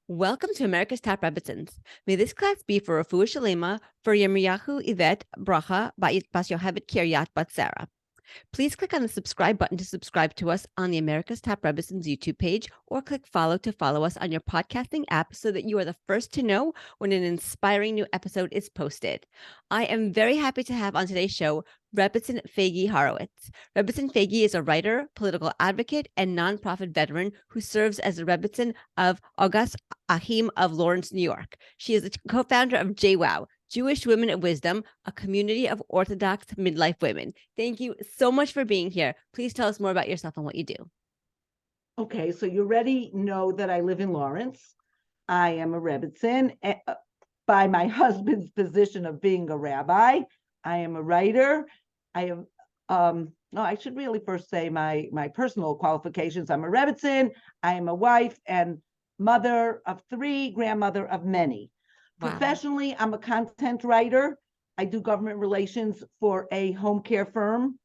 Welcome to America's Top Rebbetzins. May this class be for Refuah Shalema, for Yirmiyahu Yvette Bracha Bas Yohevet Kiryat Bat Sarah. Please click on the subscribe button to subscribe to us on the America's Top Rebbetzins YouTube page, or click follow to follow us on your podcasting app so that you are the first to know when an inspiring new episode is posted. I am very happy to have on today's show Rebbetzin Faigie Horowitz. Rebbetzin Faigie is a writer, political advocate, and nonprofit veteran who serves as the Rebbetzin of August Ahim of Lawrence, New York. She is the co-founder of JWOW, Jewish Women of Wisdom, a community of Orthodox midlife women. Thank you so much for being here. Please tell us more about yourself and what you do. Okay, so you already know that I live in Lawrence. I am a Rebbetzin by my husband's position of being a rabbi. I am a writer. I am, I should really first say my personal qualifications. I'm a Rebbetzin. I am a wife and mother of 3, grandmother of many. Wow. Professionally, I'm a content writer. I do government relations for a home care firm.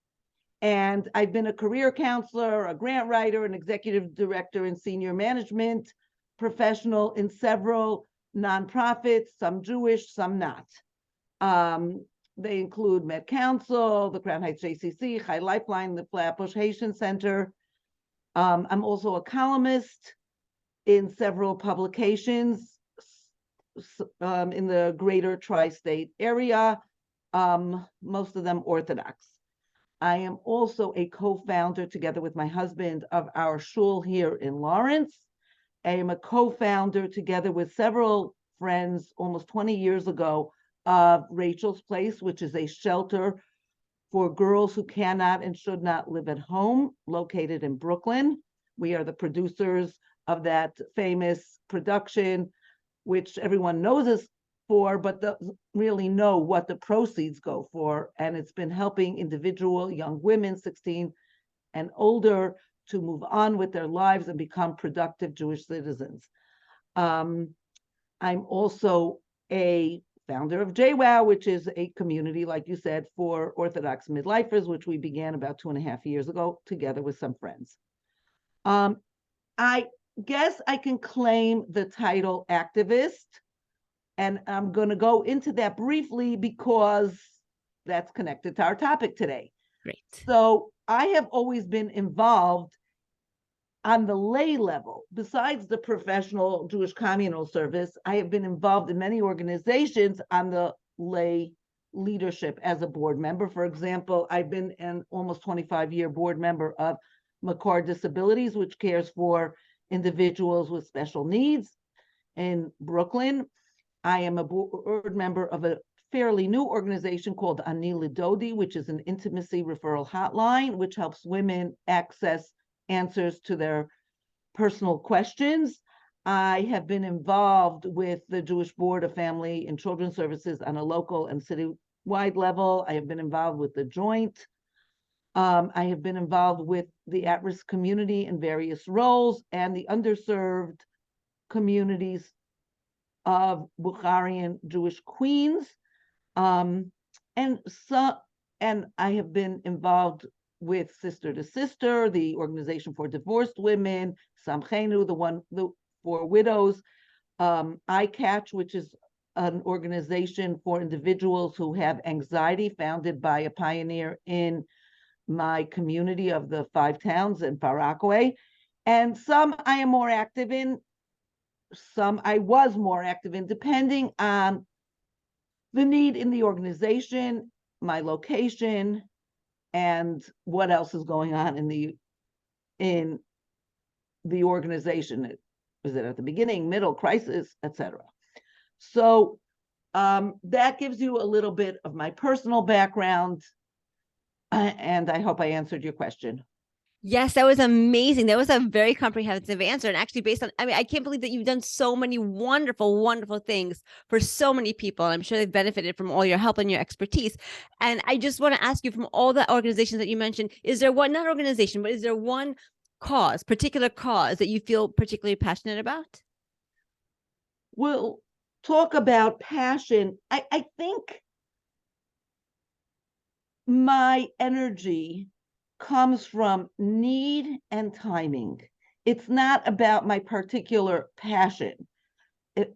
And I've been a career counselor, a grant writer, an executive director in senior management, professional in several nonprofits, some Jewish, some not. They include Med Council, the Crown Heights JCC, Chai Lifeline, the Flatbush Haitian Center. I'm also a columnist in several publications in the greater tri-state area, most of them Orthodox. I am also a co-founder, together with my husband, of our shul here in Lawrence. I am a co-founder, together with several friends, almost 20 years ago, of Rachel's Place, which is a shelter for girls who cannot and should not live at home, located in Brooklyn. We are the producers of that famous production, which everyone knows us for, but doesn't really know what the proceeds go for. And it's been helping individual young women, 16 and older, to move on with their lives and become productive Jewish citizens. I'm also a founder of JWOW, which is a community, like you said, for Orthodox midlifers, which we began about 2.5 years ago, together with some friends. I guess I can claim the title activist, and I'm going to go into that briefly because that's connected to our topic today. Great. So I have always been involved on the lay level. Besides the professional Jewish communal service, I have been involved in many organizations on the lay leadership as a board member. For example, I've been an almost 25-year board member of Makar Disabilities, which cares for individuals with special needs in Brooklyn. I am a board member of a fairly new organization called Ani Lidodi, which is an intimacy referral hotline, which helps women access answers to their personal questions. I have been involved with the Jewish Board of Family and Children's Services on a local and citywide level. I have been involved with the Joint. I have been involved with the at-risk community in various roles and the underserved communities of Bukharian Jewish Queens. And I have been involved with Sister to Sister, the organization for divorced women, Samchenu, the one for widows, iCatch, which is an organization for individuals who have anxiety, founded by a pioneer in my community of the 5 towns in Far Rockaway. And some I am more active in, some I was more active in, depending on the need in the organization, my location, and what else is going on in the organization. Is it at the beginning, middle, crisis, etc.? So that gives you a little bit of my personal background, and I hope I answered your question. Yes, that was amazing. That was a very comprehensive answer. And actually, based on, I can't believe that you've done so many wonderful, wonderful things for so many people. And I'm sure they've benefited from all your help and your expertise. And I just want to ask you, from all the organizations that you mentioned, is there one, not organization, but is there one particular cause that you feel particularly passionate about? We'll talk about passion. I think my energy comes from need and timing. it's not about my particular passion.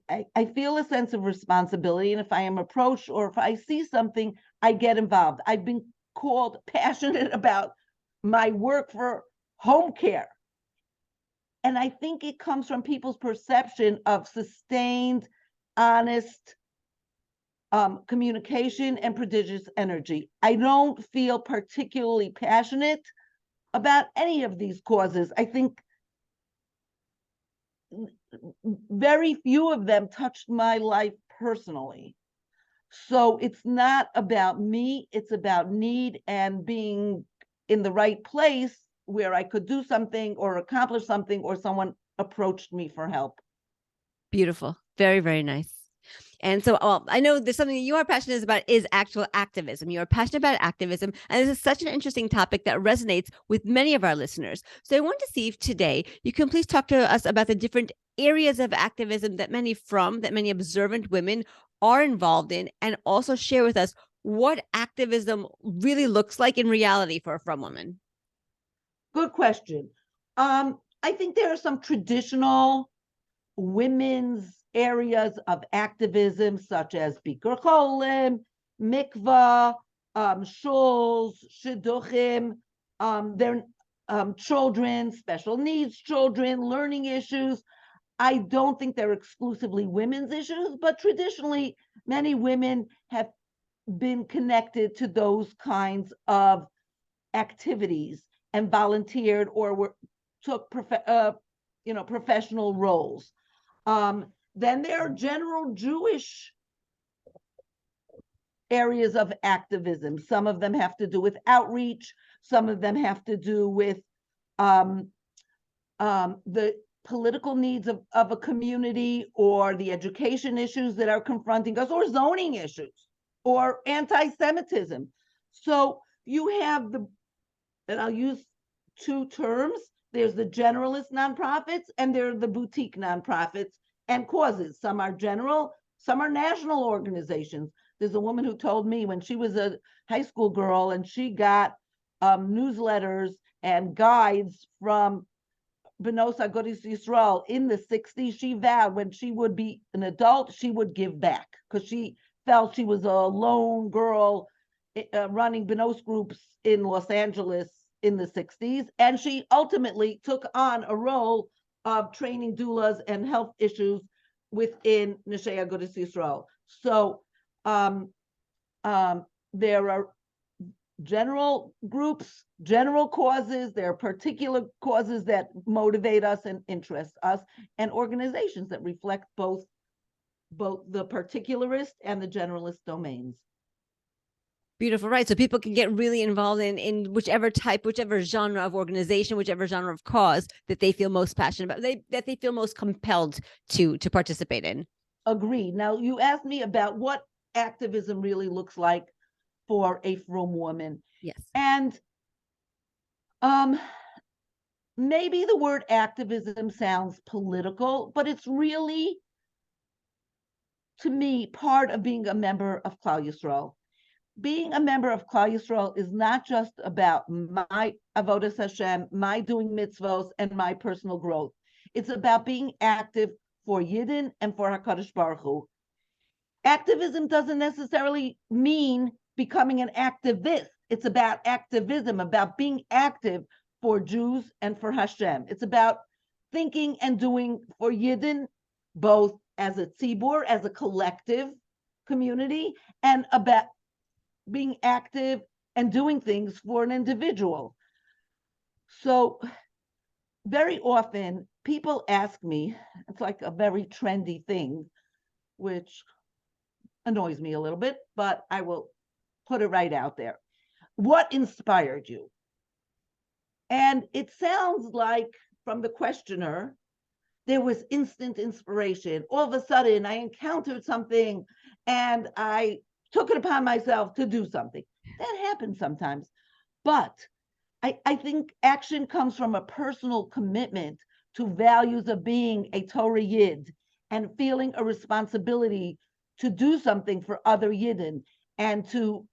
I feel a sense of responsibility, and if I am approached or if I see something, I get involved. I've been called passionate about my work for home care. And I think it comes from people's perception of sustained, honest communication and prodigious energy. I don't feel particularly passionate about any of these causes. I think very few of them touched my life personally. So it's not about me, it's about need and being in the right place where I could do something or accomplish something, or someone approached me for help. Beautiful. Very, very nice. And so I know there's something that you are passionate about is actual activism. You are passionate about activism. And this is such an interesting topic that resonates with many of our listeners. So I want to see if today you can please talk to us about the different areas of activism that many observant women are involved in, and also share with us what activism really looks like in reality for a frum woman. Good question. I think there are some traditional women's areas of activism, such as Bikur Cholim, Mikvah, shuls, shidduchim, their children, special needs children, learning issues. I don't think they're exclusively women's issues, but traditionally, many women have been connected to those kinds of activities and volunteered or took professional roles. Then there are general Jewish areas of activism. Some of them have to do with outreach. Some of them have to do with the political needs of a community, or the education issues that are confronting us, or zoning issues, or anti-Semitism. So you have and I'll use two terms. There's the generalist nonprofits, and there are the boutique nonprofits and causes. Some are general, some are national organizations. There's a woman who told me when she was a high school girl and she got newsletters and guides from Benos Agudas Yisrael in the 60s, she vowed when she would be an adult, she would give back, because she felt she was a lone girl running Benos groups in Los Angeles in the 60s. And she ultimately took on a role of training doulas and health issues within Neshei Agudas Yisrael. So there are general groups, general causes, there are particular causes that motivate us and interest us, and organizations that reflect both the particularist and the generalist domains. Beautiful, right? So people can get really involved in whichever genre of organization, whichever genre of cause that they feel most passionate about, that they feel most compelled to participate in. Agreed. Now, you asked me about what activism really looks like for a frum woman. Yes. And maybe the word activism sounds political, but it's really, to me, part of being a member of Klal Yisrael. Being a member of Klal Yisrael is not just about my avodas Hashem, my doing mitzvos, and my personal growth. It's about being active for Yidden and for HaKadosh Baruch Hu. Activism doesn't necessarily mean becoming an activist. It's about activism, about being active for Jews and for Hashem. It's about thinking and doing for Yidden, both as a tzibur, as a collective community, and about being active and doing things for an individual. So very often people ask me, it's like a very trendy thing, which annoys me a little bit, but I will put it right out there. What inspired you? And it sounds like from the questioner, there was instant inspiration. All of a sudden, I encountered something and I took it upon myself to do something. That happens sometimes. But I think action comes from a personal commitment to values of being a Torah Yid and feeling a responsibility to do something for other Yidden, and to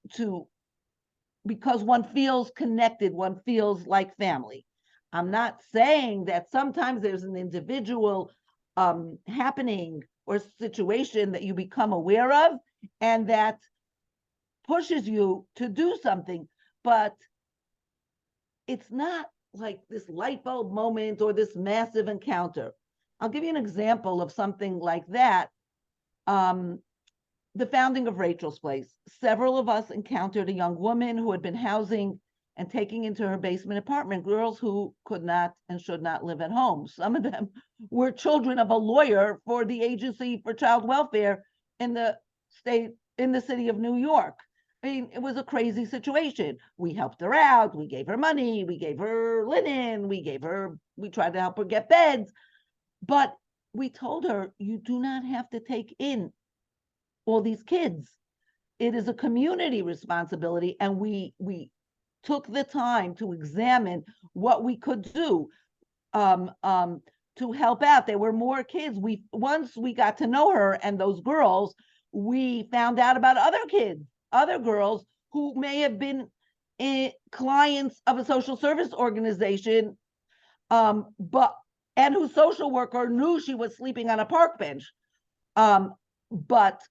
because one feels connected, one feels like family. I'm not saying that sometimes there's an individual happening or situation that you become aware of and that pushes you to do something, but it's not like this light bulb moment or this massive encounter. I'll give you an example of something like that. The founding of Rachel's Place. Several of us encountered a young woman who had been housing and taking into her basement apartment girls who could not and should not live at home. Some of them were children of a lawyer for the Agency for Child Welfare in the city of New York. I mean, it was a crazy situation. We helped her out. We gave her money. We gave her linen. We tried to help her get beds. But we told her, you do not have to take in all these kids. It is a community responsibility. And we took the time to examine what we could do to help out. There were more kids. Once we got to know her and those girls, we found out about other kids, other girls who may have been clients of a social service organization, and whose social worker knew she was sleeping on a park bench. But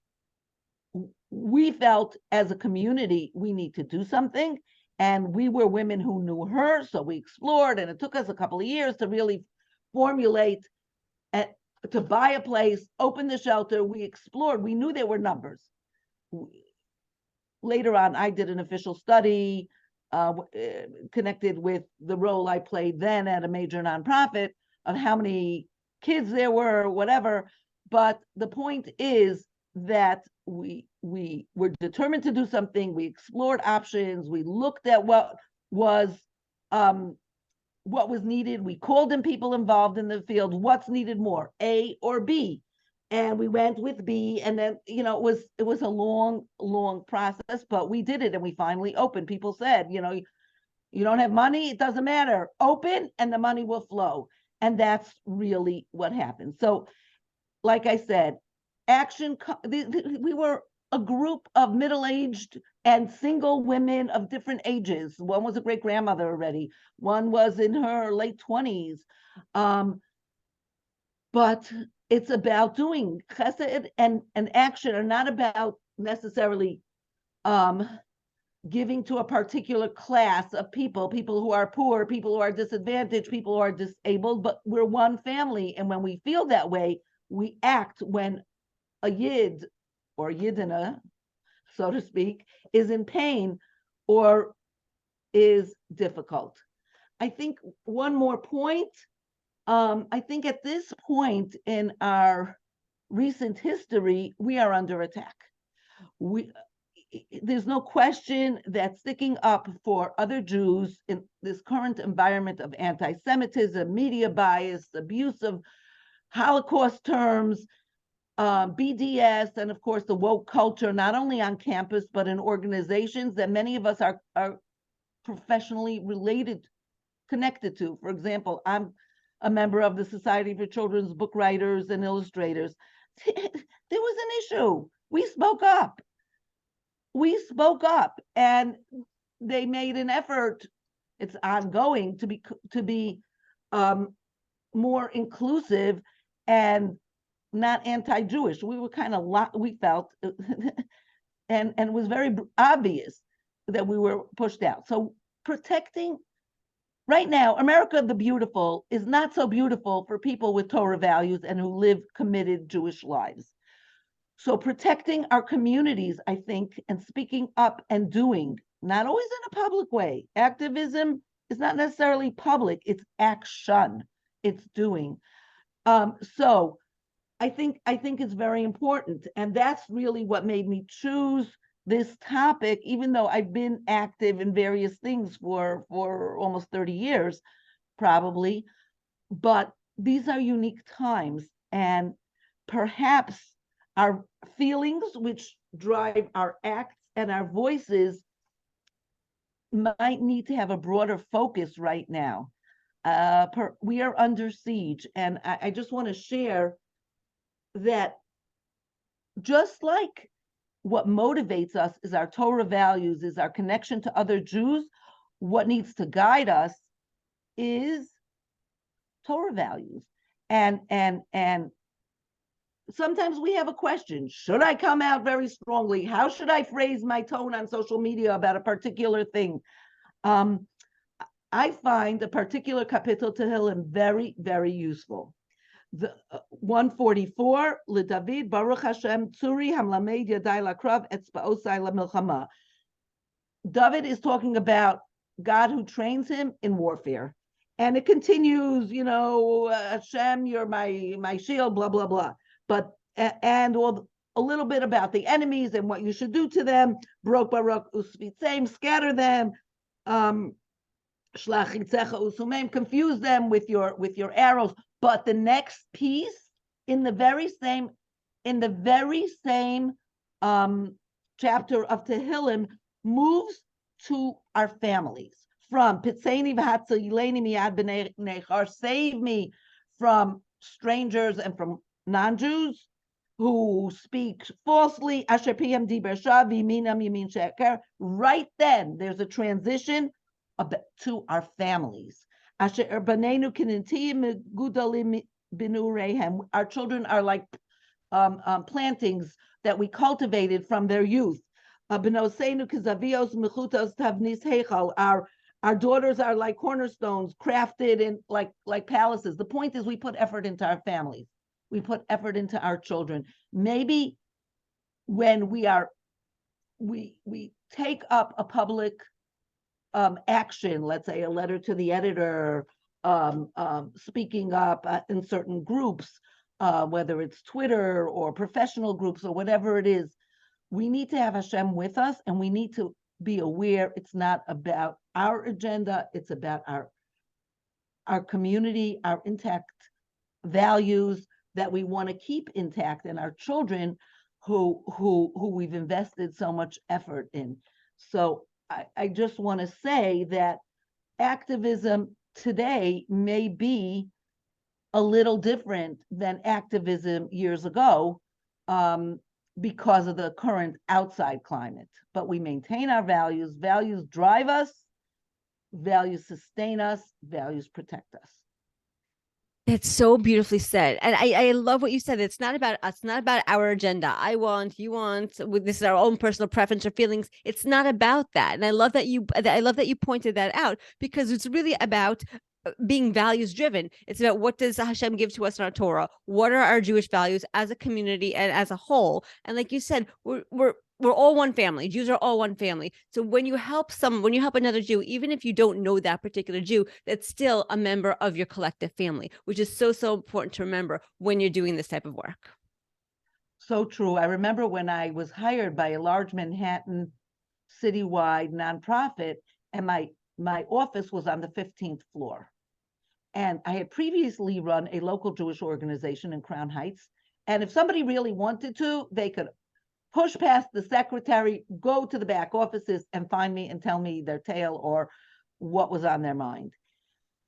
we felt as a community, we need to do something. And we were women who knew her, so we explored, and it took us a couple of years to really formulate, to buy a place, open the shelter. We explored. We knew there were numbers. Later on, I did an official study connected with the role I played then at a major nonprofit of how many kids there were, whatever. But the point is that we were determined to do something. We explored options. We looked at what was needed. We called in people involved in the field. What's needed more, A or B? And we went with B. And then, it was a long process, but we did it, and we finally opened. People said, you don't have money, it doesn't matter. Open, and the money will flow. And that's really what happened. So, like I said, we were a group of middle-aged and single women of different ages. One was a great grandmother already. One was in her late 20s. But it's about doing chesed and action are not about necessarily giving to a particular class of people who are poor, people who are disadvantaged, people who are disabled, but we're one family. And when we feel that way, we act. When a yid or yidina, so to speak, is in pain or is difficult. I think one more point. I think at this point in our recent history, we are under attack. There's no question that sticking up for other Jews in this current environment of anti-Semitism, media bias, abuse of Holocaust terms, BDS, and of course the woke culture, not only on campus, but in organizations that many of us are professionally connected to. For example, I'm a member of the Society for Children's Book Writers and Illustrators. There was an issue. We spoke up, and they made an effort. It's ongoing to be more inclusive and not anti-Jewish. We were kind of we felt, and it was very obvious that we were pushed out. So protecting. Right now, America the Beautiful is not so beautiful for people with Torah values and who live committed Jewish lives. So protecting our communities, I think, and speaking up and doing, not always in a public way. Activism is not necessarily public, it's action, it's doing. So I think it's very important. And that's really what made me choose this topic, even though I've been active in various things for almost 30 years, probably. But these are unique times, and perhaps our feelings, which drive our acts and our voices, might need to have a broader focus right now. We are under siege, and I just want to share that just like what motivates us is our Torah values, is our connection to other Jews, what needs to guide us is Torah values. And sometimes we have a question. Should I come out very strongly? How should I phrase my tone on social media about a particular thing? I find a particular kapitel Tehillim very, very useful. The 144, LeDavid, Baruch Hashem, Tzuri Hamlamed Yadai Lakrav Etzbaosai LaMilchama. David is talking about God who trains him in warfare. And it continues, Hashem, you're my shield, blah, blah, blah. But, and a little bit about the enemies and what you should do to them. Brok Baruch Usvitzem, scatter them. Shlachitzecha Usumem, confuse them with your arrows. But the next piece in the very same chapter of Tehillim moves to our families. From Pitzeni v'hatzileni miyad b'nei nechar, save me from strangers and from non-Jews who speak falsely. Asher piyam diber shav yiminam yimin sheker. Right then, there's a transition to our families. Asher banenu kinintiyim gudalim binureihem. Our children are like plantings that we cultivated from their youth. B'nosenu kizavios mechutos tavnis heichal. Our daughters are like cornerstones crafted in like palaces. The point is we put effort into our families. We put effort into our children. Maybe when we take up a public action, let's say a letter to the editor, speaking up in certain groups, whether it's Twitter or professional groups or whatever it is, we need to have Hashem with us, and we need to be aware it's not about our agenda, it's about our community, our intact values that we want to keep intact, and our children who we've invested so much effort in. So I just want to say that activism today may be a little different than activism years ago, because of the current outside climate. But we maintain our values. Values drive us. Values sustain us. Values protect us. That's so beautifully said. And I love what you said. It's not about us, not about our agenda. I want, you want, this is our own personal preference or feelings. It's not about that. And I love that you pointed that out, because it's really about being values driven. It's about, what does Hashem give to us in our Torah? What are our Jewish values as a community and as a whole? And like you said, we're all one family. Jews are all one family. So when you help another Jew, even if you don't know that particular Jew, that's still a member of your collective family, which is so, so important to remember when you're doing this type of work. So true. I remember when I was hired by a large Manhattan citywide nonprofit, and my office was on the 15th floor. And I had previously run a local Jewish organization in Crown Heights. And if somebody really wanted to, they could push past the secretary, go to the back offices and find me and tell me their tale or what was on their mind.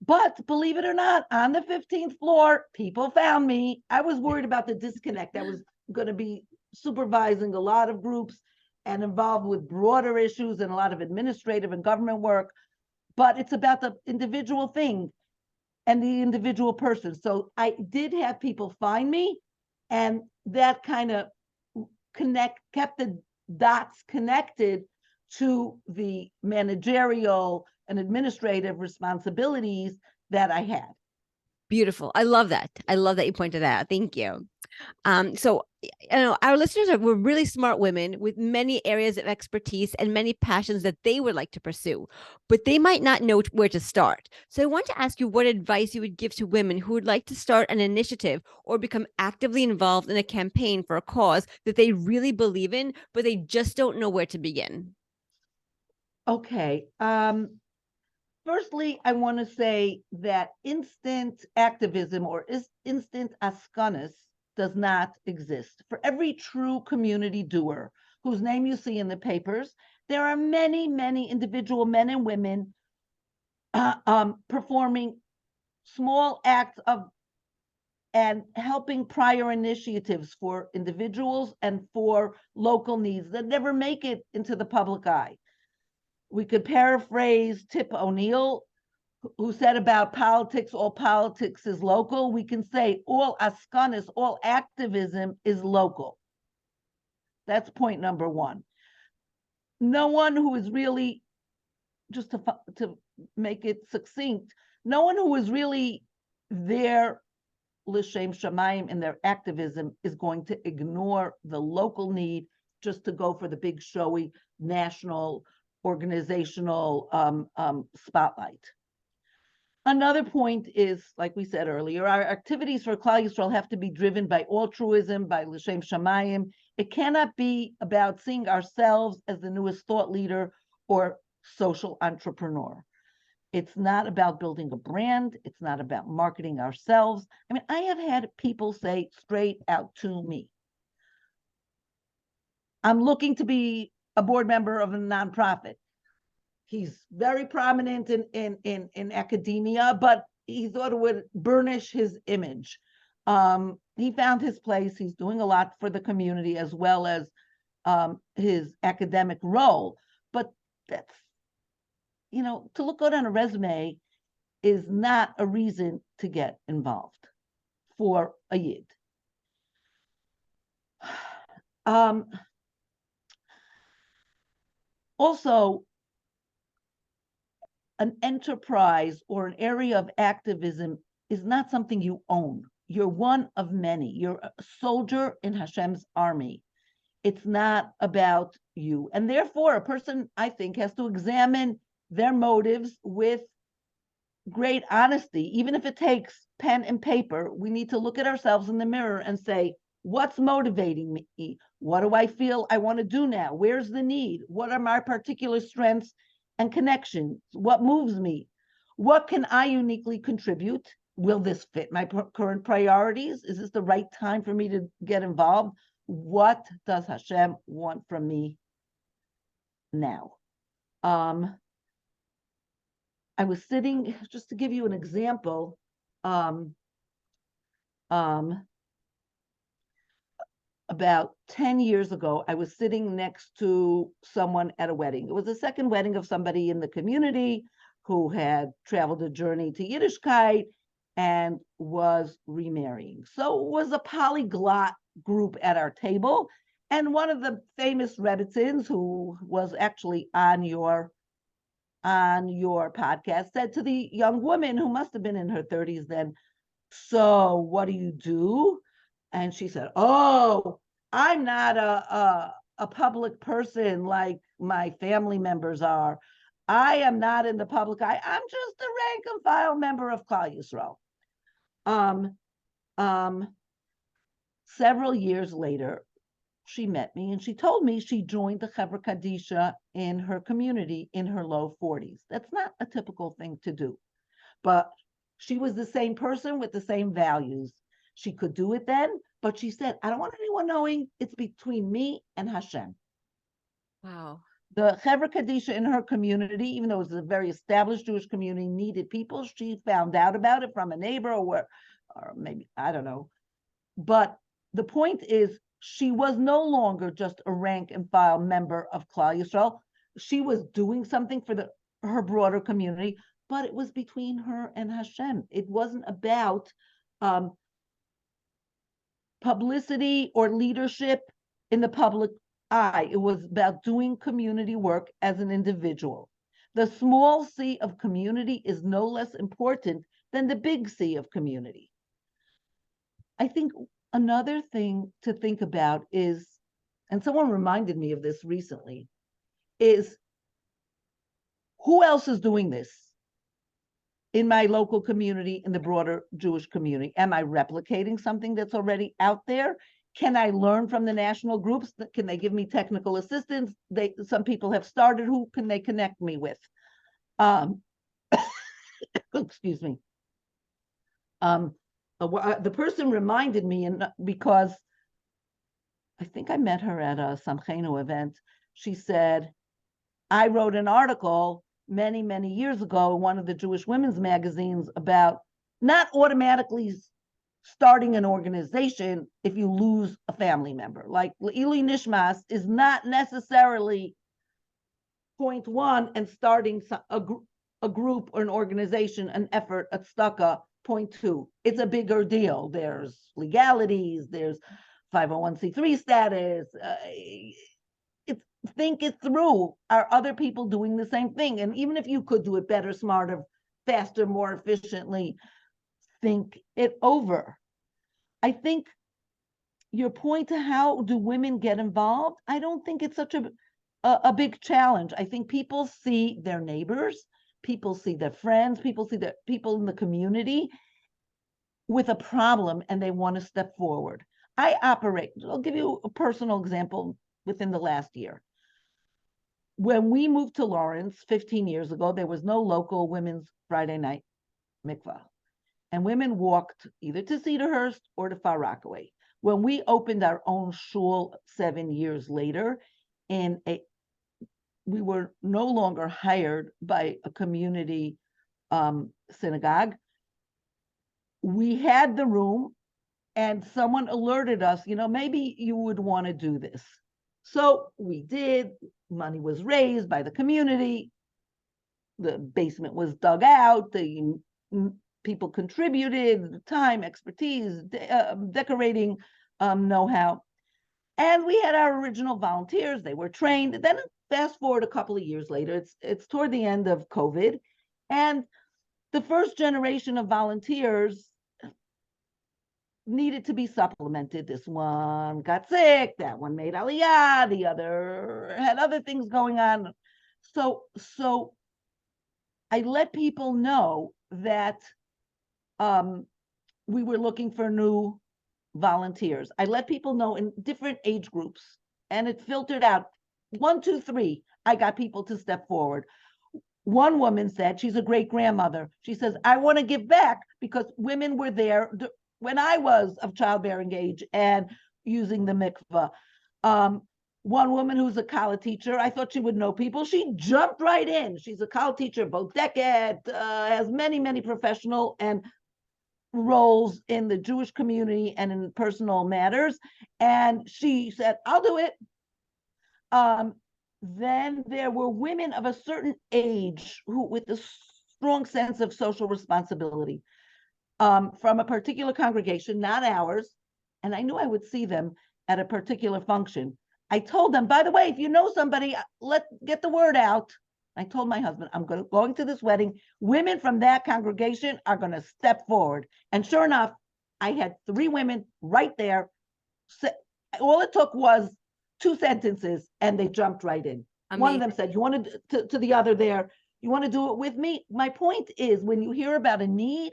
But believe it or not, on the 15th floor, people found me. I was worried about the disconnect. I was going to be supervising a lot of groups and involved with broader issues and a lot of administrative and government work. But it's about the individual thing and the individual person. So I did have people find me, and that kind of kept the dots connected to the managerial and administrative responsibilities that I had. Beautiful. I love that. I love that you pointed that out. Thank you. So, our listeners were really smart women with many areas of expertise and many passions that they would like to pursue, but they might not know where to start. So I want to ask you what advice you would give to women who would like to start an initiative or become actively involved in a campaign for a cause that they really believe in, but they just don't know where to begin. Okay. Firstly, I want to say that instant activism or instant askanas does not exist. For every true community doer whose name you see in the papers, there are many, many individual men and women performing small acts and helping prior initiatives for individuals and for local needs that never make it into the public eye. We could paraphrase Tip O'Neill, who said about politics, all politics is local, we can say all askanis, all activism is local. That's point number one. No one who is really, just to make it succinct, no one who is really there l'shem shamayim in their activism is going to ignore the local need just to go for the big showy national organizational spotlight. Another point is, like we said earlier, our activities for Klal Yisrael have to be driven by altruism, by l'shem shamayim. It cannot be about seeing ourselves as the newest thought leader or social entrepreneur. It's not about building a brand. It's not about marketing ourselves. I mean, I have had people say straight out to me, I'm looking to be a board member of a nonprofit. He's very prominent in academia, but he thought it would burnish his image. He found his place. He's doing a lot for the community as well as his academic role. But that's, to look good on a resume is not a reason to get involved for a yid. Also, an enterprise or an area of activism is not something you own. You're one of many. You're a soldier in Hashem's army. It's not about you. And therefore, a person, I think, has to examine their motives with great honesty. Even if it takes pen and paper, we need to look at ourselves in the mirror and say, what's motivating me? What do I feel I want to do now? Where's the need? What are my particular strengths and connections? What moves me? What can I uniquely contribute? Will this fit my current priorities? Is this the right time for me to get involved? What does Hashem want from me now? I was sitting, just to give you an example, about 10 years ago, I was sitting next to someone at a wedding. It was the second wedding of somebody in the community who had traveled a journey to Yiddishkeit and was remarrying. So it was a polyglot group at our table. And one of the famous Rebbetzins, who was actually on your podcast, said to the young woman, who must have been in her 30s then, so what do you do? And she said, oh, I'm not a public person like my family members are. I am not in the public eye. I'm just a rank and file member of Klal Yisrael. Several years later, she met me and she told me she joined the Vera Kadisha in her community in her low 40s. That's not a typical thing to do, but she was the same person with the same values. She could do it then, but she said, I don't want anyone knowing. It's between me and Hashem. Wow. The Vera Kadisha in her community, even though it was a very established Jewish community, needed people. She found out about it from a neighbor or maybe, I don't know. But the point is, she was no longer just a rank and file member of Klal Yisrael. She was doing something for her broader community, but it was between her and Hashem. It wasn't about publicity or leadership in the public eye. It was about doing community work as an individual. The small C of community is no less important than the big C of community. I think another thing to think about is, and someone reminded me of this recently, is who else is doing this in my local community, in the broader Jewish community? Am I replicating something that's already out there? Can I learn from the national groups? Can they give me technical assistance? Some people have started. Who can they connect me with? Excuse me. The person reminded me, and because I think I met her at a Samchenu event, she said, I wrote an article many, many years ago in one of the Jewish women's magazines about not automatically starting an organization if you lose a family member. Like Ili Nishmas is not necessarily point one and starting a group or an organization, an effort, a tzedakah, point two. It's a bigger deal. There's legalities, there's 501c3 status. Think it through. Are other people doing the same thing? And even if you could do it better, smarter, faster, more efficiently, think it over. I think your point to how do women get involved, I don't think it's such a big challenge. I think people see their neighbors, people see their friends, people see the people in the community with a problem and they want to step forward. I'll give you a personal example within the last year. When we moved to Lawrence 15 years ago, there was no local women's Friday night mikvah. And women walked either to Cedarhurst or to Far Rockaway. When we opened our own shul 7 years later, we were no longer hired by a community synagogue. We had the room and someone alerted us, maybe you would want to do this. So we did. Money was raised by the community. The basement was dug out. The people contributed time, expertise, decorating know-how. And we had our original volunteers. They were trained. Then fast forward a couple of years later, it's toward the end of COVID. And the first generation of volunteers needed to be supplemented. This one got sick, that one made aliyah, the other had other things going on. So I let people know that we were looking for new volunteers. I let people know in different age groups, and it filtered out 1, 2, 3. I got people to step forward. One woman said, she's a great grandmother. She says, I want to give back because women were there when I was of childbearing age and using the mikvah. One woman who's a college teacher, I thought she would know people. She jumped right in. She's a college teacher, both decade, has many, many professional and roles in the Jewish community and in personal matters. And she said, I'll do it. Then there were women of a certain age who, with a strong sense of social responsibility, from a particular congregation, not ours. And I knew I would see them at a particular function. I told them, by the way, if you know somebody, get the word out. I told my husband, I'm going to this wedding. Women from that congregation are going to step forward. And sure enough, I had 3 women right there. All it took was 2 sentences and they jumped right in. Amazing. One of them said, you want to the other there, you want to do it with me? My point is, when you hear about a need,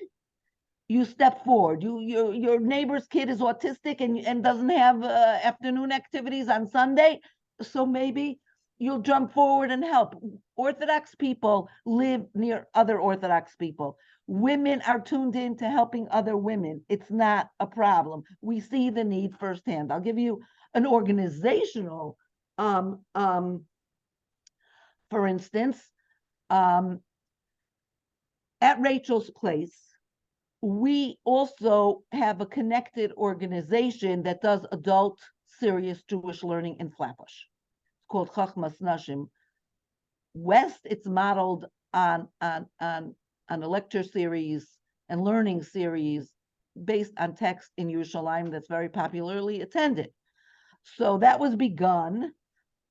you step forward. Your neighbor's kid is autistic and doesn't have afternoon activities on Sunday, so maybe you'll jump forward and help. Orthodox people live near other Orthodox people. Women are tuned in to helping other women. It's not a problem. We see the need firsthand. I'll give you an organizational, for instance, at Rachel's Place, we also have a connected organization that does adult serious Jewish learning in Flatbush. It's called Chachmas Nashim. West, it's modeled on a lecture series and learning series based on text in Yerushalayim that's very popularly attended. So that was begun.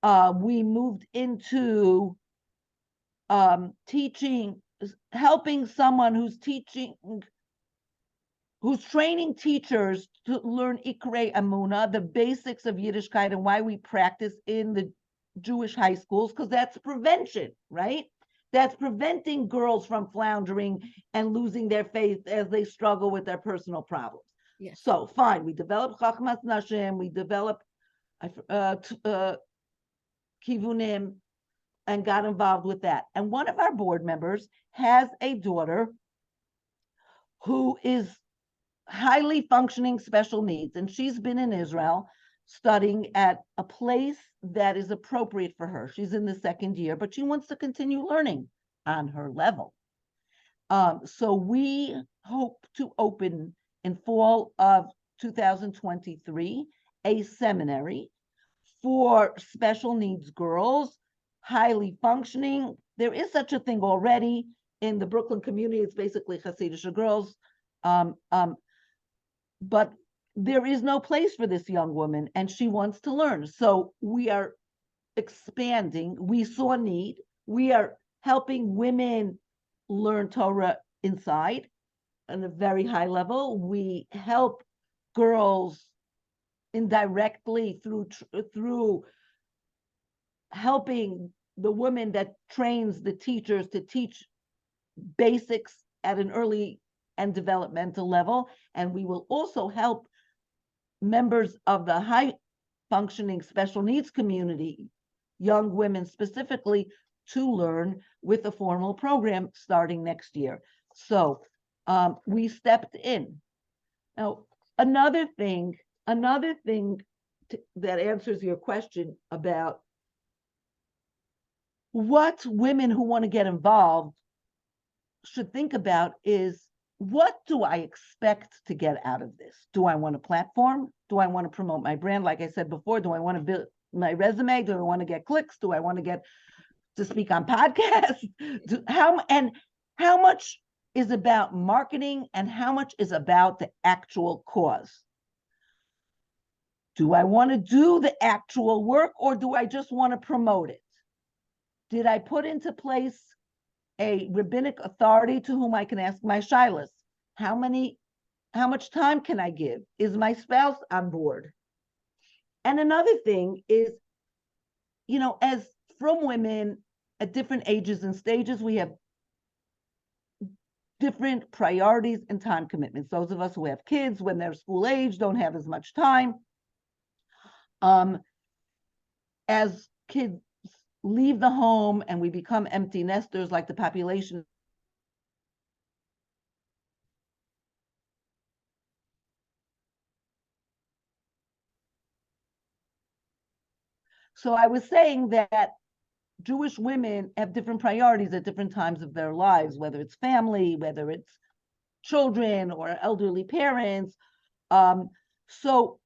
We moved into teaching, helping someone who's training teachers to learn Ikrei Amuna, the basics of Yiddishkeit and why we practice in the Jewish high schools, because that's prevention, right? That's preventing girls from floundering and losing their faith as they struggle with their personal problems. Yes. So fine, we developed Chachmas Nashim, we developed Kivunim, and got involved with that. And one of our board members has a daughter who is highly functioning special needs, and she's been in Israel studying at a place that is appropriate for her. She's in the 2nd year, but she wants to continue learning on her level. So we hope to open in fall of 2023 a seminary for special needs girls, highly functioning. There is such a thing already. in the Brooklyn community, it's basically Hasidic girls. But there is no place for this young woman, and she wants to learn. So we are expanding. We saw need. We are helping women learn Torah inside on a very high level. We help girls indirectly through helping the woman that trains the teachers to teach basics at an early and developmental level. And we will also help members of the high functioning special needs community, young women specifically, to learn with a formal program starting next year. So we stepped in. Now, another thing that answers your question about what women who want to get involved should think about is, what do I expect to get out of this? Do I want a platform? Do I want to promote my brand? Like I said before, do I want to build my resume? Do I want to get clicks? Do I want to get to speak on podcasts? How much is about marketing and how much is about the actual cause? Do I want to do the actual work, or do I just want to promote it? Did I put into place a rabbinic authority to whom I can ask my shilas? How much time can I give? Is my spouse on board? And another thing is, as from women at different ages and stages, we have different priorities and time commitments. Those of us who have kids when they're school age don't have as much time. As kids leave the home and we become empty nesters, like the population. So I was saying that Jewish women have different priorities at different times of their lives, whether it's family, whether it's children or elderly parents. So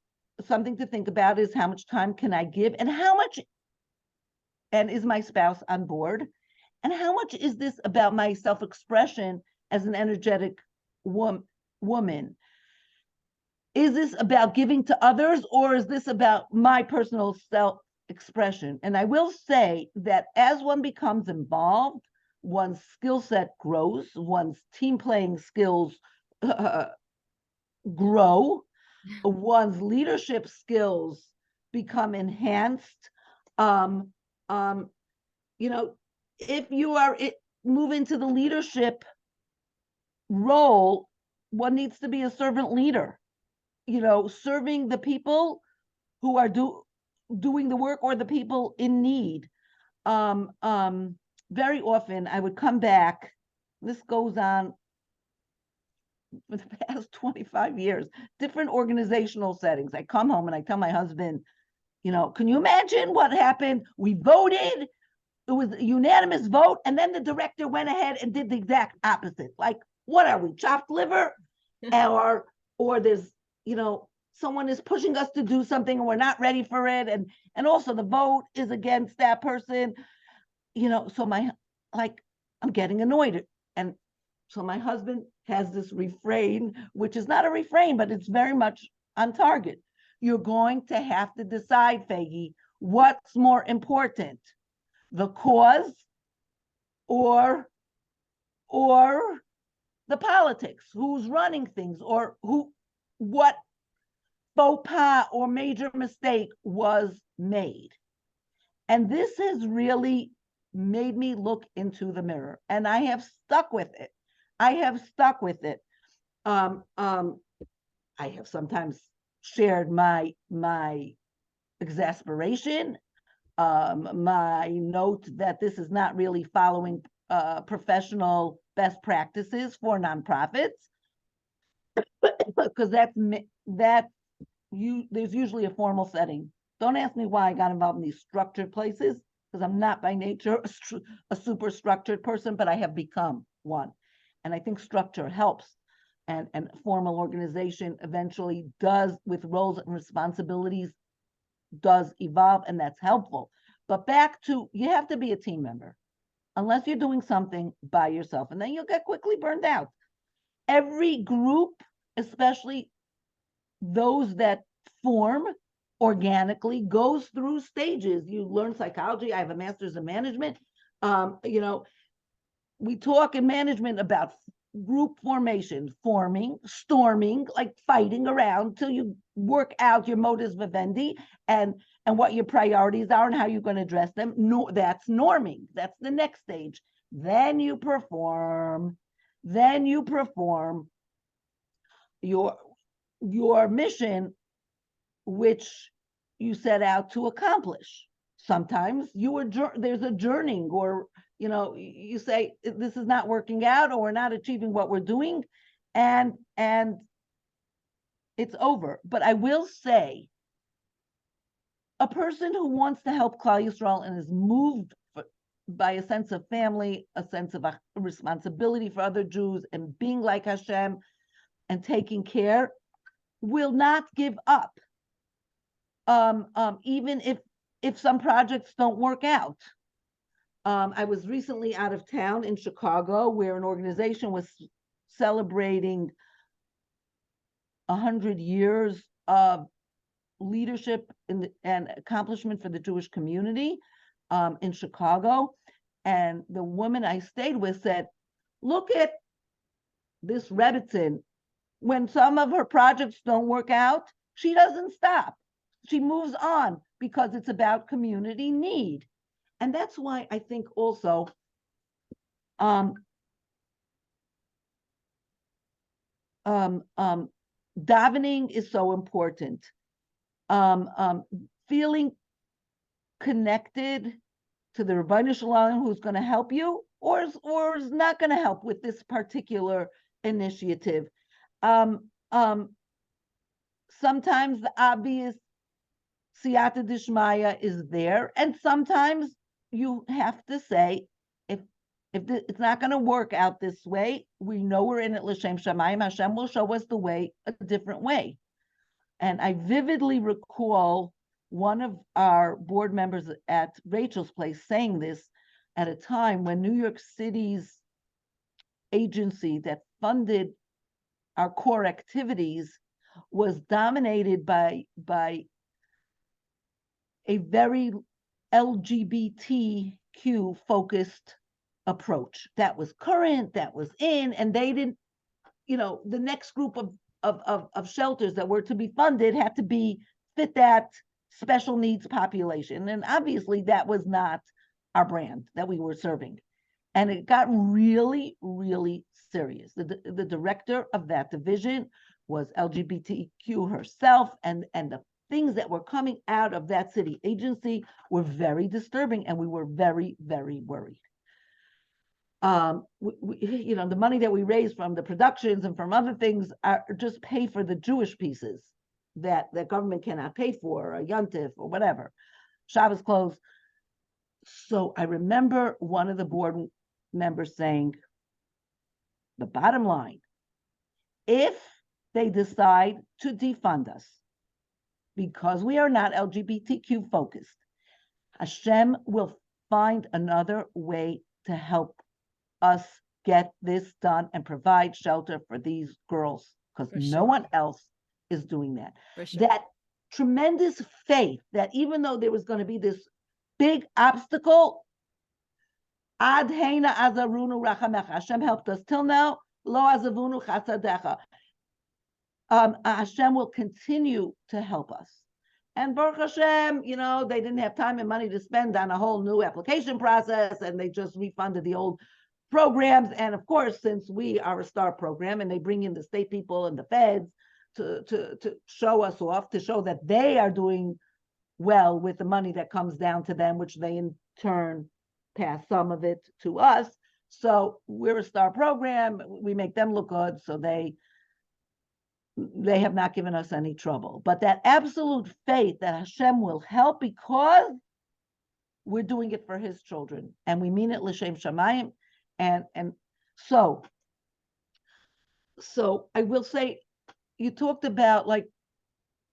something to think about is, how much time can I give, and is my spouse on board? And how much is this about my self-expression as an energetic woman? Is this about giving to others, or is this about my personal self-expression? And I will say that as one becomes involved, one's skill set grows, one's team playing skills grow, one's leadership skills become enhanced. If you move into the leadership role, one needs to be a servant leader, serving the people who are doing the work, or the people in need. Very often I would come back, this goes on for the past 25 years, different organizational settings. I come home and I tell my husband, can you imagine what happened? We voted, it was a unanimous vote, and then the director went ahead and did the exact opposite. Like, what are we, chopped liver? or there's, someone is pushing us to do something and we're not ready for it. And also the vote is against that person, so I'm getting annoyed. And so my husband has this refrain, which is not a refrain, but it's very much on target. You're going to have to decide, Faigie, what's more important, the cause or the politics, who's running things, or what faux pas or major mistake was made. And this has really made me look into the mirror, and I have stuck with it. I have sometimes shared my exasperation, my note that this is not really following professional best practices for nonprofits, because there's usually a formal setting. Don't ask me why I got involved in these structured places, because I'm not by nature a super structured person, but I have become one. And I think structure helps, and formal organization eventually does, with roles and responsibilities, does evolve, and that's helpful. But back to, you have to be a team member. unless you're doing something by yourself, and then you'll get quickly burned out. Every group, especially those that form organically, goes through stages. You learn psychology. I have a master's in management. We talk in management about group formation, forming, storming, like fighting around till you work out your modus vivendi and what your priorities are and how you're going to address them. No, that's norming. That's the next stage. Then you perform. Your mission, which you set out to accomplish. Sometimes there's a journeying, or you say this is not working out, or we're not achieving what we're doing, and it's over. But I will say, a person who wants to help Klal Yisrael and is moved by a sense of family, a sense of a responsibility for other Jews, and being like Hashem and taking care, will not give up, even if some projects don't work out. I was recently out of town in Chicago, where an organization was celebrating 100 years of leadership and accomplishment for the Jewish community in Chicago. And the woman I stayed with said, look at this Rebbetzin. When some of her projects don't work out, she doesn't stop. She moves on because it's about community need. And that's why I think also davening is so important. Feeling connected to the Rebbeinu Shalom, who's going to help you or is not going to help with this particular initiative. Sometimes the obvious siyata dishmaya is there, and sometimes you have to say, if it's not going to work out this way, we know we're in it l'shem shamayim. Hashem will show us the way, a different way. And I vividly recall one of our board members at Rachel's place saying this at a time when New York City's agency that funded our core activities was dominated by a very LGBTQ focused approach that was current, that was in, and they didn't, the next group of shelters that were to be funded had to fit that special needs population. And obviously that was not our brand that we were serving. And it got really, really serious. The director of that division was LGBTQ herself, and the things that were coming out of that city agency were very disturbing, and we were very, very worried. The money that we raised from the productions and from other things are just pay for the Jewish pieces that the government cannot pay for, a yontif or whatever, Shabbos clothes. So I remember one of the board members saying, the bottom line, if they decide to defund us because we are not LGBTQ focused, Hashem will find another way to help us get this done and provide shelter for these girls, because no one else is doing that. Sure. That tremendous faith that even though there was going to be this big obstacle, ad heina azarunu rachamecha, Hashem helped us till now, lo azavunu chasadecha. Hashem will continue to help us. And Baruch Hashem, they didn't have time and money to spend on a whole new application process, and they just refunded the old programs. And of course, since we are a STAR program and they bring in the state people and the feds to show us off, to show that they are doing well with the money that comes down to them, which they in turn pass some of it to us. So we're a STAR program. We make them look good. So they have not given us any trouble. But that absolute faith that Hashem will help because we're doing it for his children and we mean it l'shem shamayim. And so I will say, you talked about like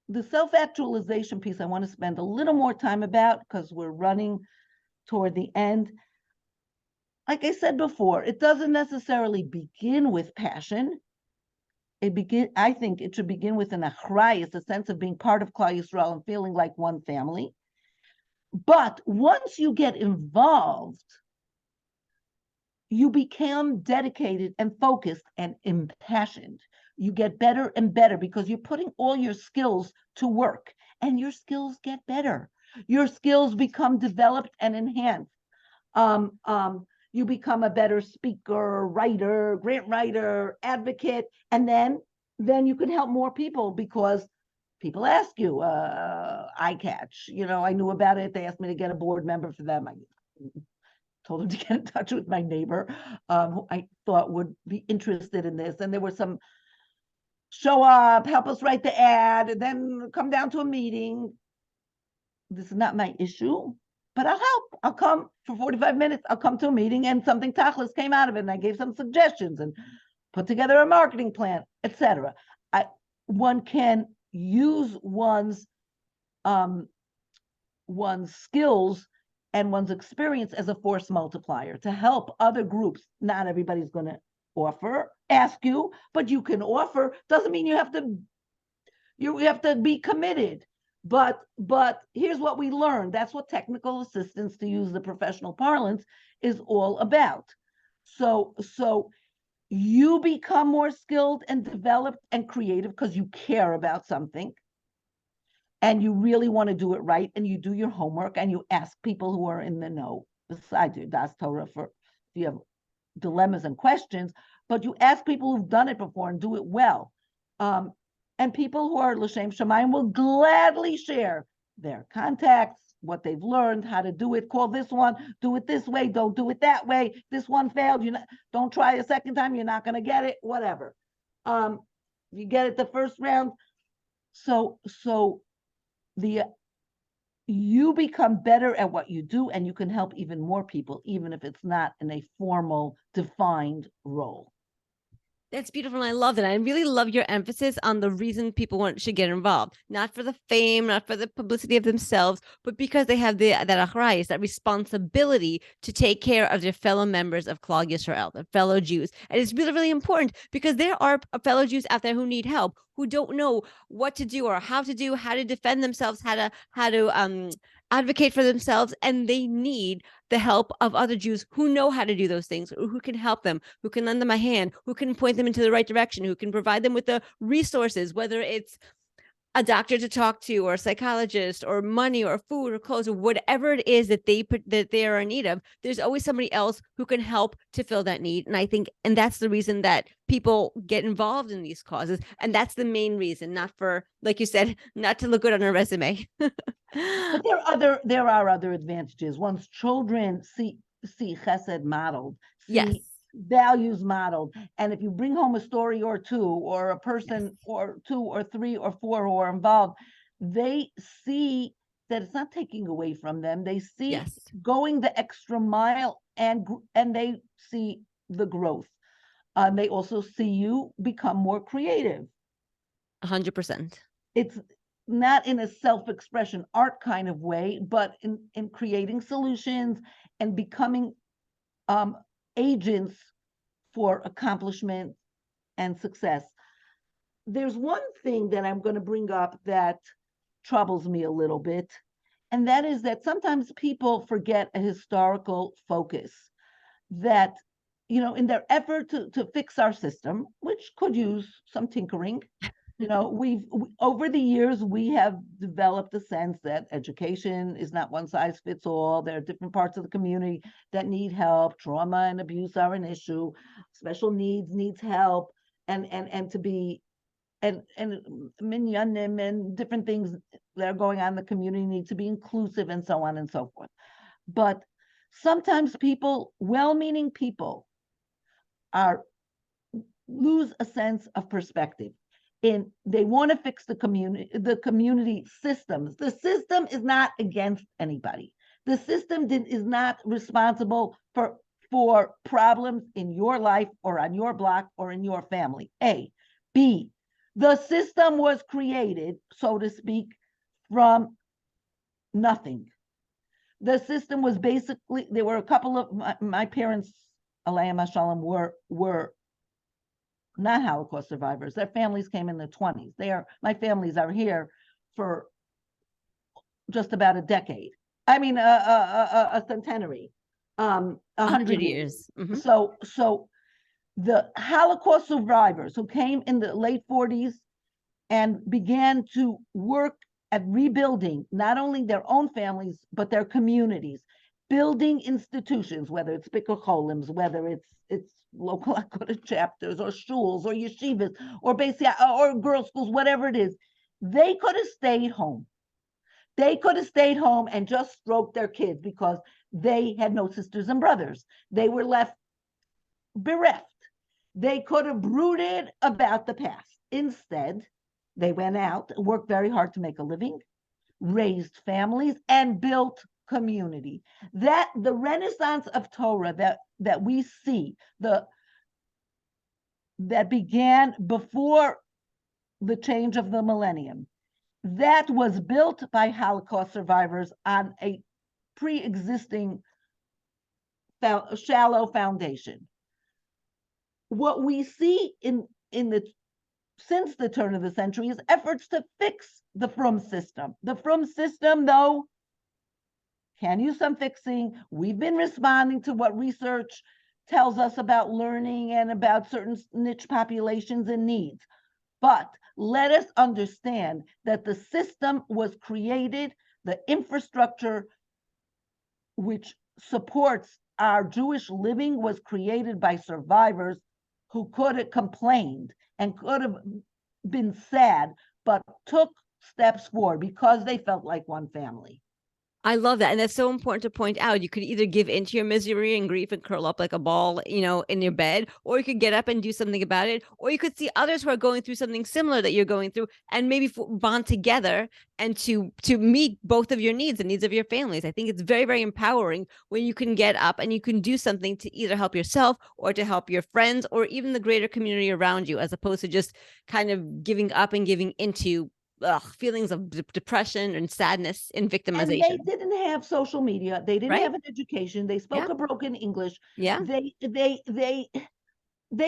the self-actualization piece. I want to spend a little more time about because we're running toward the end. like I said before, it doesn't necessarily begin with passion. I think it should begin with an achrayus, a sense of being part of Klal Yisrael and feeling like one family. But once you get involved, you become dedicated and focused and impassioned. You get better and better because you're putting all your skills to work, and your skills get better. Your skills become developed and enhanced. You become a better speaker, writer, grant writer, advocate, and then you can help more people because people ask you. I catch, I knew about it. They asked me to get a board member for them. I told him to get in touch with my neighbor, who I thought would be interested in this. And there were some show up, help us write the ad, and then come down to a meeting. This is not my issue, but I'll help. I'll come for 45 minutes. I'll come to a meeting, and something tachlis came out of it, and I gave some suggestions and put together a marketing plan, etc. One can use one's skills and one's experience as a force multiplier to help other groups. Not everybody's going to ask you, but you can offer. Doesn't mean you have to be committed. But here's what we learned. That's what technical assistance, to use the professional parlance, is all about. So you become more skilled and developed and creative because you care about something. And you really want to do it right, and you do your homework, and you ask people who are in the know. I do Das Torah for if you have dilemmas and questions, but you ask people who've done it before and do it well. And people who are L'Shem Shamayim will gladly share their contacts, what they've learned, how to do it. Call this one, do it this way, don't do it that way. This one failed, don't try a second time, you're not going to get it, whatever. You get it the first round. So you become better at what you do, and you can help even more people, even if it's not in a formal, defined role. That's beautiful. And I love it. I really love your emphasis on the reason people should get involved, not for the fame, not for the publicity of themselves, but because they have that achrayus, that responsibility to take care of their fellow members of Klal Yisrael, their fellow Jews. And it's really, really important because there are fellow Jews out there who need help, who don't know what to do or how to defend themselves, how to advocate for themselves, and they need the help of other Jews who know how to do those things, who can help them, who can lend them a hand, who can point them into the right direction, who can provide them with the resources, whether it's a doctor to talk to, or a psychologist, or money, or food, or clothes, or whatever it is that they are in need of. There's always somebody else who can help to fill that need. And I think, and that's the reason that people get involved in these causes. And that's the main reason, not for, like you said, not to look good on a resume. But there are other advantages. Once children see chesed modeled, yes, values modeled, and if you bring home a story or two, or a person or two or three or four who are involved, they see that it's not taking away from them. They see going the extra mile, and they see the growth. They also see you become more creative. 100%. It's not in a self-expression art kind of way, but in creating solutions and becoming agents for accomplishment and success. There's one thing that I'm going to bring up that troubles me a little bit, and that is that sometimes people forget a historical focus, that, in their effort to fix our system, which could use some tinkering, we over the years, we have developed a sense that education is not one size fits all. There are different parts of the community that need help. Trauma and abuse are an issue. Special needs help, and to be, and minyanim and different things that are going on in the community need to be inclusive, and so on and so forth. But sometimes well-meaning people, lose a sense of perspective. They want to fix the community systems. The system is not against anybody. The system is not responsible for problems in your life or on your block or in your family. A. B. The system was created, so to speak, from nothing. The system was basically, there were a couple of, my parents, Alayhim Hashalom, were not Holocaust survivors. Their families came in the 20s. My families are here for just about a decade. I mean, a centenary, 100 years. So the Holocaust survivors who came in the late 40s and began to work at rebuilding not only their own families, but their communities, building institutions, whether it's Bikur Cholims, whether it's local Agudah chapters or shuls or yeshivas or basic or girls' schools, whatever it is, they could have stayed home. They could have stayed home and just stroked their kids because they had no sisters and brothers. They were left bereft. They could have brooded about the past. Instead, they went out, worked very hard to make a living, raised families, and built community. That the renaissance of Torah that we see, that began before the change of the millennium, that was built by Holocaust survivors on a pre-existing shallow foundation. What we see since the turn of the century is efforts to fix the Frum system. The Frum system, though, can use some fixing. We've been responding to what research tells us about learning and about certain niche populations and needs. But let us understand that the system was created, the infrastructure which supports our Jewish living was created by survivors who could have complained and could have been sad, but took steps forward because they felt like one family. I love that. And that's so important to point out. You could either give into your misery and grief and curl up like a ball, in your bed, or you could get up and do something about it. Or you could see others who are going through something similar that you're going through and maybe bond together and to meet both of your needs, the needs of your families. I think it's very, very empowering when you can get up and you can do something to either help yourself or to help your friends or even the greater community around you, as opposed to just kind of giving up and giving into feelings of depression and sadness and victimization. And they didn't have social media. They didn't have an education. They spoke a broken English. Yeah. They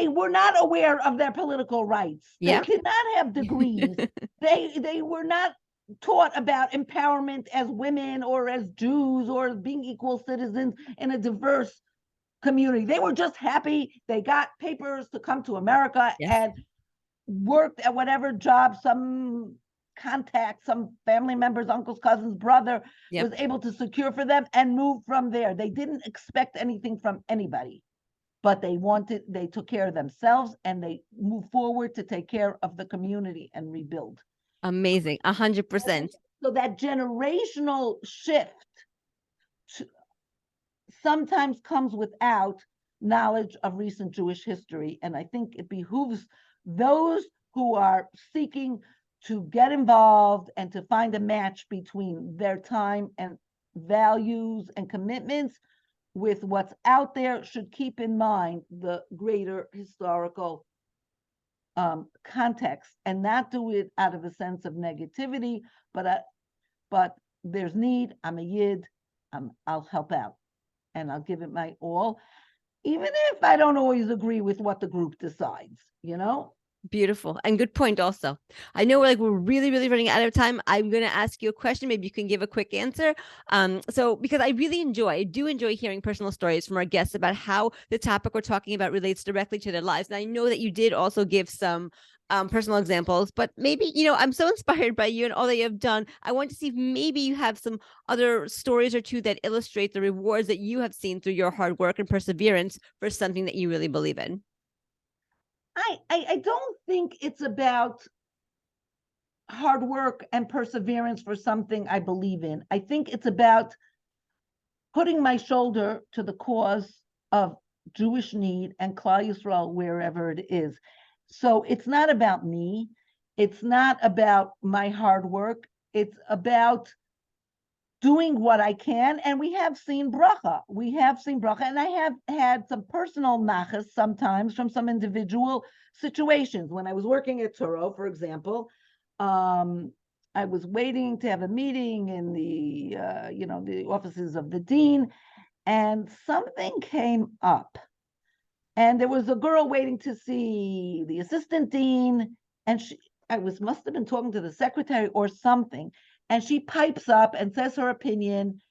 were not aware of their political rights. They did not have degrees. They were not taught about empowerment as women or as Jews or being equal citizens in a diverse community. They were just happy. They got papers to come to America and worked at whatever job some contact, some family members, uncles, cousins, brother was able to secure for them and move from there. They didn't expect anything from anybody, but they took care of themselves and they moved forward to take care of the community and rebuild. Amazing. 100%. So that generational shift sometimes comes without knowledge of recent Jewish history. And I think it behooves those who are seeking to get involved and to find a match between their time and values and commitments with what's out there should keep in mind the greater historical context and not do it out of a sense of negativity, but there's need. I'm a Yid. I'll help out and I'll give it my all, even if I don't always agree with what the group decides, Beautiful. And good point also. I know we're really, really running out of time. I'm going to ask you a question. Maybe you can give a quick answer. So because I do enjoy hearing personal stories from our guests about how the topic we're talking about relates directly to their lives. And I know that you did also give some personal examples, but maybe, I'm so inspired by you and all that you have done. I want to see if maybe you have some other stories or two that illustrate the rewards that you have seen through your hard work and perseverance for something that you really believe in. I don't think it's about hard work and perseverance for something I believe in. I think it's about putting my shoulder to the cause of Jewish need and Klal Yisrael wherever it is. So it's not about me. It's not about my hard work. It's about doing what I can, and we have seen bracha. And I have had some personal nachas sometimes from some individual situations. When I was working at Turo, for example, I was waiting to have a meeting in the, the offices of the dean, and something came up. And there was a girl waiting to see the assistant dean, and must have been talking to the secretary or something. And she pipes up and says her opinion.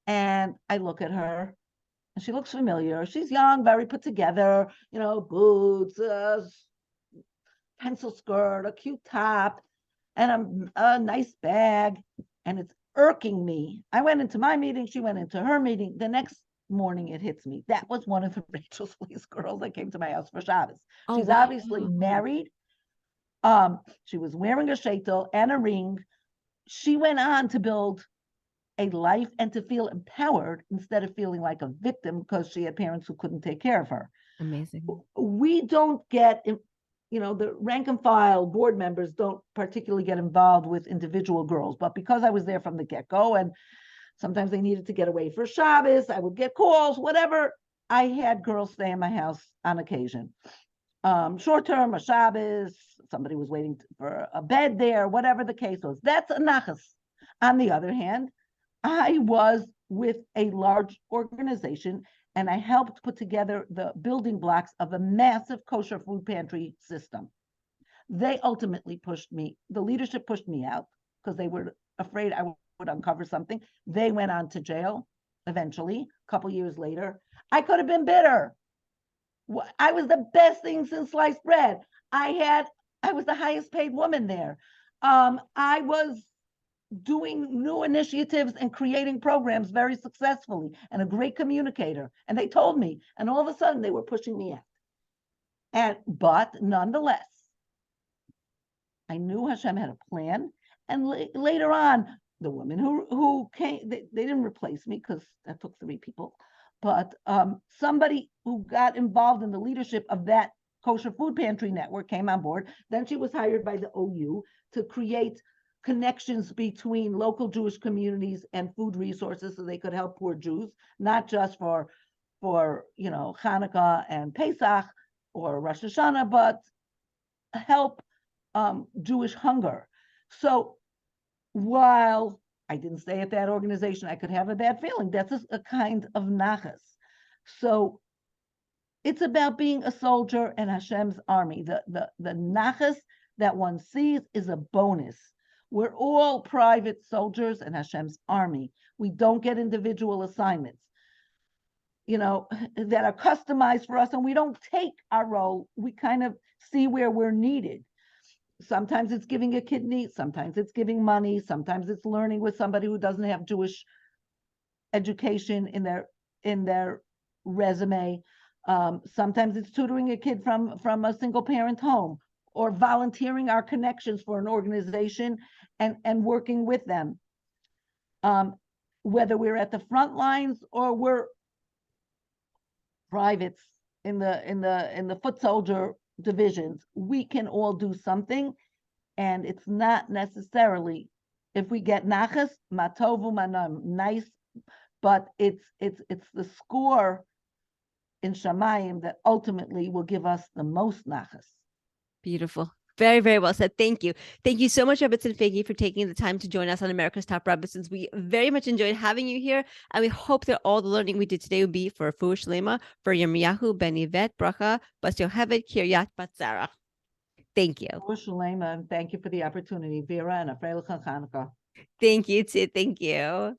And I look at her, and she looks familiar. She's young, very put together, boots, pencil skirt, a cute top, and a nice bag. And it's irking me. I went into my meeting. She went into her meeting. The next morning, it hits me. That was one of the Rachel Fleece girls that came to my house for Shabbos. Oh, She's wow. obviously married. She was wearing a sheitel and a ring. She went on to build a life and to feel empowered instead of feeling like a victim because she had parents who couldn't take care of her. Amazing. We don't get, the rank and file board members don't particularly get involved with individual girls, but because I was there from the get-go, and sometimes they needed to get away for Shabbos, I would get calls, whatever. I had girls stay in my house on occasion. Short term, a Shabbos, somebody was waiting for a bed there, whatever the case was. That's a nachas. On the other hand, I was with a large organization, and I helped put together the building blocks of a massive kosher food pantry system. They ultimately the leadership pushed me out because they were afraid I would uncover something. They went on to jail eventually, a couple years later. I could have been bitter. I was the best thing since sliced bread. I was the highest paid woman there. I was doing new initiatives and creating programs very successfully and a great communicator. And they told me, and all of a sudden they were pushing me out. But nonetheless, I knew Hashem had a plan. And later on, the women who came, they didn't replace me because that took 3 people. But somebody who got involved in the leadership of that kosher food pantry network came on board. Then she was hired by the OU to create connections between local Jewish communities and food resources so they could help poor Jews, not just for Hanukkah and Pesach or Rosh Hashanah, but help Jewish hunger. So while I didn't stay at that organization, I could have a bad feeling. That's a kind of nachas. So it's about being a soldier in Hashem's army. The nachas that one sees is a bonus. We're all private soldiers in Hashem's army. We don't get individual assignments, that are customized for us, and we don't take our role. We kind of see where we're needed. Sometimes it's giving a kidney, sometimes it's giving money, sometimes it's learning with somebody who doesn't have Jewish education in their resume. Sometimes it's tutoring a kid from a single parent home, or volunteering our connections for an organization and working with them. Whether we're at the front lines or we're privates in the foot soldier divisions, we can all do something. And it's not necessarily, if we get nachas, matovu manam, nice, but it's the score in Shamayim that ultimately will give us the most nachas. Beautiful. Very, very well said. Thank you. Thank you so much, Rebbetzin Faigie, for taking the time to join us on America's Top Rebbetzins. We very much enjoyed having you here, and we hope that all the learning we did today will be for Refuah Shlema, for Yirmiyahu Ben Yvette Bracha, Bas Yocheved Kiryat Bat Sarah. Thank you. Refuah Shlema, and thank you for the opportunity, Vera, and a Freilich Chanukah. Thank you too. Thank you.